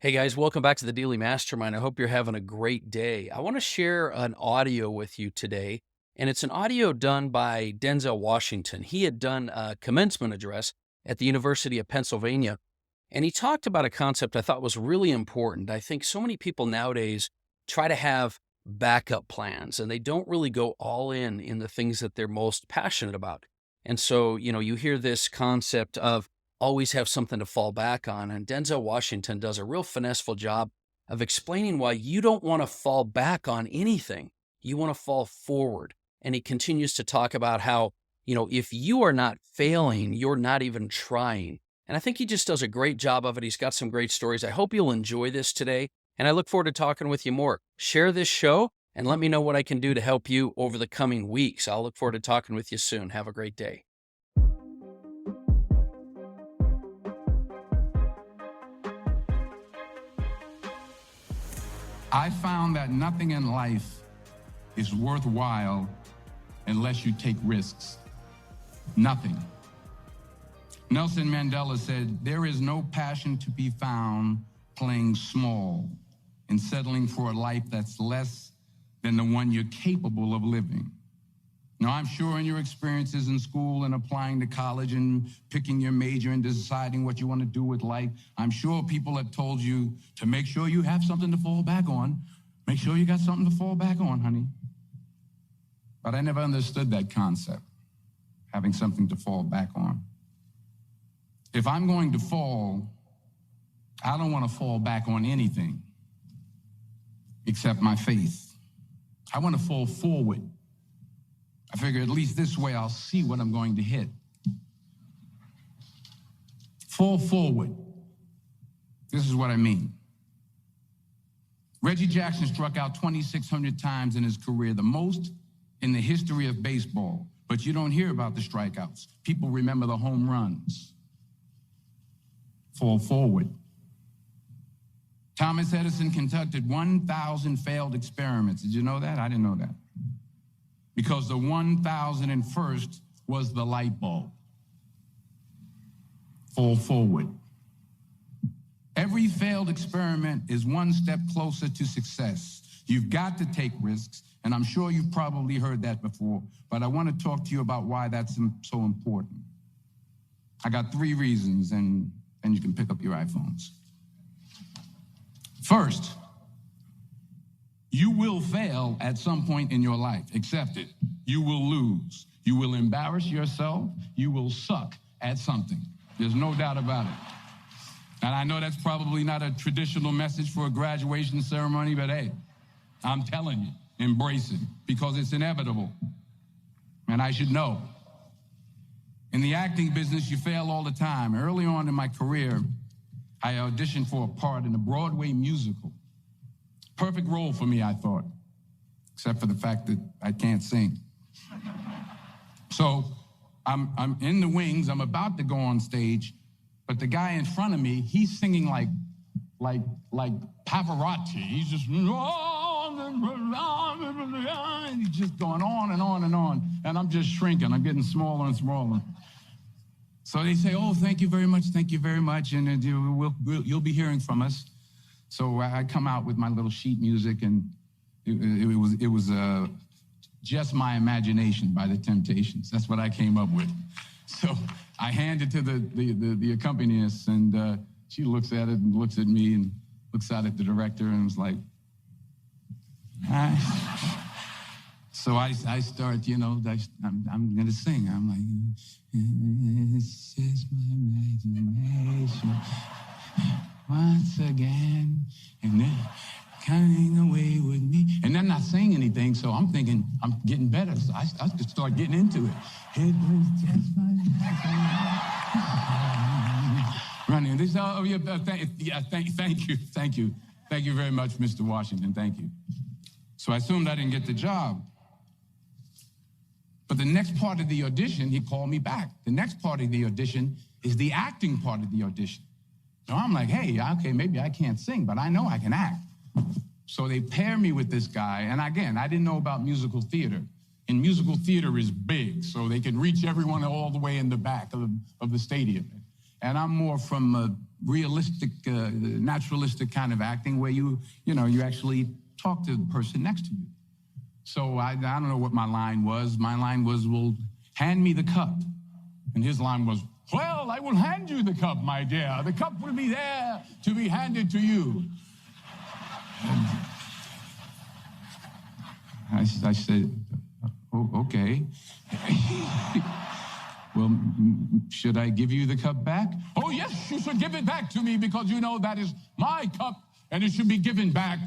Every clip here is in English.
Hey guys, welcome back to the Daily Mastermind. I hope you're having a great day. I want to share an audio with you today, and it's an audio done by Denzel Washington. He had done a commencement address at the University of Pennsylvania, and he talked about a concept I thought was really important. I think so many people nowadays try to have backup plans, and they don't really go all in the things that they're most passionate about. And so, you hear this concept of always have something to fall back on. And Denzel Washington does a real finesseful job of explaining why you don't want to fall back on anything. You want to fall forward. And he continues to talk about how, if you are not failing, you're not even trying. And I think he just does a great job of it. He's got some great stories. I hope you'll enjoy this today. And I look forward to talking with you more. Share this show and let me know what I can do to help you over the coming weeks. I'll look forward to talking with you soon. Have a great day. I found that nothing in life is worthwhile unless you take risks. Nothing. Nelson Mandela said, "There is no passion to be found playing small and settling for a life that's less than the one you're capable of living." Now, I'm sure in your experiences in school and applying to college and picking your major and deciding what you want to do with life, I'm sure people have told you to make sure you have something to fall back on. Make sure you got something to fall back on, honey. But I never understood that concept, having something to fall back on. If I'm going to fall, I don't want to fall back on anything except my faith. I want to fall forward. I figure at least this way I'll see what I'm going to hit. Fall forward. This is what I mean. Reggie Jackson struck out 2,600 times in his career, the most in the history of baseball. But you don't hear about the strikeouts. People remember the home runs. Fall forward. Thomas Edison conducted 1,000 failed experiments. Did you know that? I didn't know that. Because the 1,001st was the light bulb. Fall forward. Every failed experiment is one step closer to success. You've got to take risks, and I'm sure you've probably heard that before, but I want to talk to you about why that's so important. I got 3 reasons, and you can pick up your iPhones. First, you will fail at some point in your life. Accept it. You will lose. You will embarrass yourself. You will suck at something. There's no doubt about it. And I know that's probably not a traditional message for a graduation ceremony, but hey, I'm telling you, embrace it because it's inevitable. And I should know. In the acting business, you fail all the time. Early on in my career, I auditioned for a part in a Broadway musical. Perfect role for me, I thought, except for the fact that I can't sing. So I'm in the wings. I'm about to go on stage, but the guy in front of me, he's singing like Pavarotti. He's just he's just going on and on and on, and I'm just shrinking. I'm getting smaller and smaller. So they say, "Oh, thank you very much, and you'll be hearing from us." So I come out with my little sheet music, and it was Just My Imagination by the Temptations. That's what I came up with. So I hand it to the accompanist, and she looks at it and looks at me and looks out at the director and was like, "Hi." So I start, I'm going to sing. I'm like, "It's just my imagination. Once again, and then coming away with me." And I'm not saying anything, so I'm thinking I'm getting better. So I just start getting into it. It was just my running. This, oh yeah, thank you very much, Mr. Washington. Thank you. So I assumed I didn't get the job. But the next part of the audition, he called me back. The next part of the audition is the acting part of the audition. So I'm like, hey, okay, maybe I can't sing, but I know I can act. So they pair me with this guy. And again, I didn't know about musical theater. And musical theater is big, so they can reach everyone all the way in the back of the stadium. And I'm more from realistic, naturalistic kind of acting where you actually talk to the person next to you. So I don't know what my line was. My line was, well, hand me the cup. And his line was, well, I will hand you the cup, my dear. The cup will be there to be handed to you. I said, oh, okay. Well, should I give you the cup back? Oh, yes, you should give it back to me because you know that is my cup and it should be given back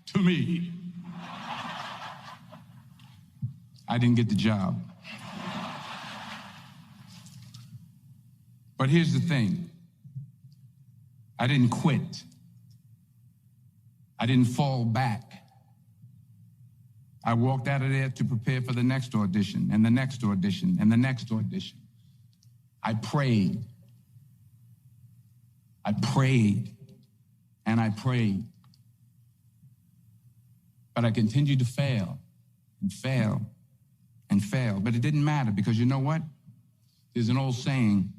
to me. I didn't get the job. But here's the thing. I didn't quit. I didn't fall back. I walked out of there to prepare for the next audition and the next audition and the next audition. I prayed. I prayed and I prayed. But I continued to fail and fail and fail. But it didn't matter because you know what? There's an old saying,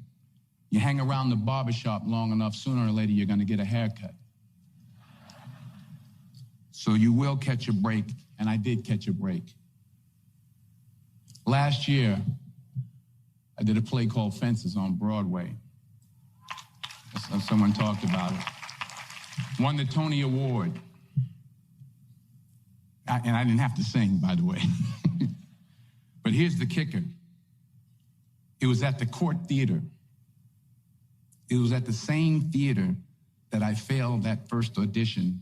you hang around the barbershop long enough, sooner or later you're going to get a haircut. So you will catch a break, and I did catch a break. Last year, I did a play called Fences on Broadway. Someone talked about it. Won the Tony Award. And I didn't have to sing, by the way. But here's the kicker. It was at the Court Theater. It was at the same theater that I failed that first audition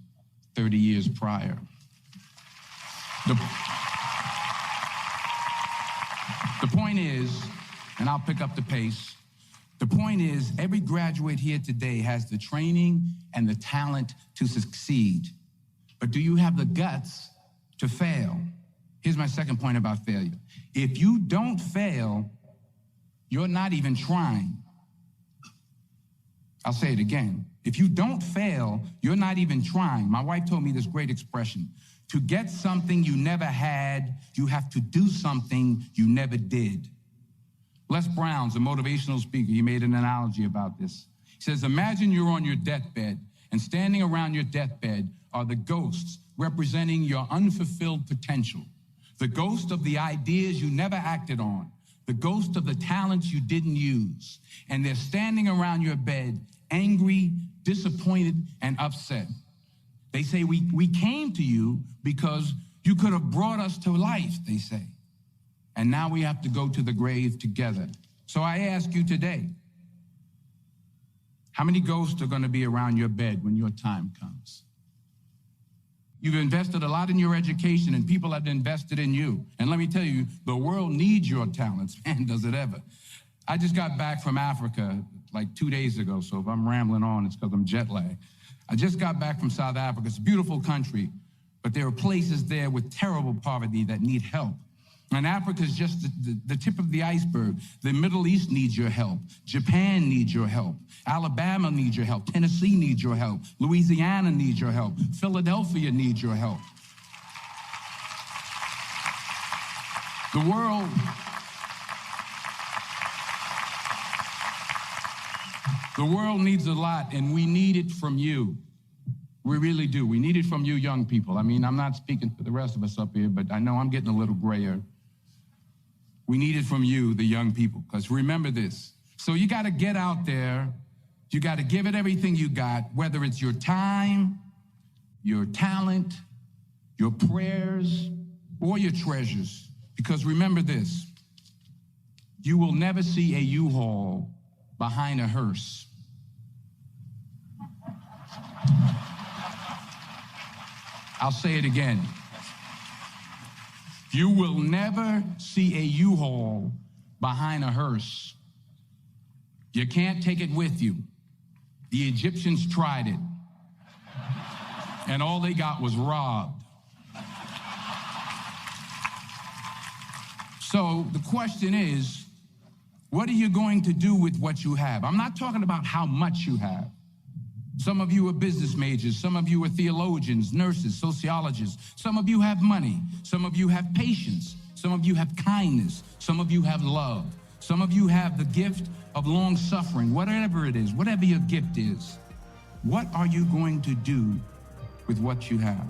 30 years prior. The point is, and I'll pick up the pace, the point is every graduate here today has the training and the talent to succeed. But do you have the guts to fail? Here's my second point about failure. If you don't fail, you're not even trying. I'll say it again. If you don't fail, you're not even trying. My wife told me this great expression. To get something you never had, you have to do something you never did. Les Brown's a motivational speaker. He made an analogy about this. He says, imagine you're on your deathbed, and standing around your deathbed are the ghosts representing your unfulfilled potential, the ghost of the ideas you never acted on, the ghost of the talents you didn't use. And they're standing around your bed, angry, disappointed, and upset. They say, we came to you because you could have brought us to life, they say. And now we have to go to the grave together. So I ask you today, how many ghosts are going to be around your bed when your time comes? You've invested a lot in your education, and people have invested in you. And let me tell you, the world needs your talents. Man, does it ever. I just got back from Africa like 2 days ago, so if I'm rambling on, it's because I'm jet lagged. I just got back from South Africa. It's a beautiful country, but there are places there with terrible poverty that need help. And Africa is just the tip of the iceberg. The Middle East needs your help. Japan needs your help. Alabama needs your help. Tennessee needs your help. Louisiana needs your help. Philadelphia needs your help. The world needs a lot, and we need it from you. We really do. We need it from you young people. I mean, I'm not speaking for the rest of us up here, but I know I'm getting a little grayer. We need it from you, the young people, because remember this. So you got to get out there. You got to give it everything you got, whether it's your time, your talent, your prayers, or your treasures. Because remember this. You will never see a U-Haul behind a hearse. I'll say it again. You will never see a U-Haul behind a hearse. You can't take it with you. The Egyptians tried it, and all they got was robbed. So the question is, what are you going to do with what you have? I'm not talking about how much you have. Some of you are business majors. Some of you are theologians, nurses, sociologists. Some of you have money. Some of you have patience. Some of you have kindness. Some of you have love. Some of you have the gift of long suffering, whatever it is, whatever your gift is. What are you going to do with what you have?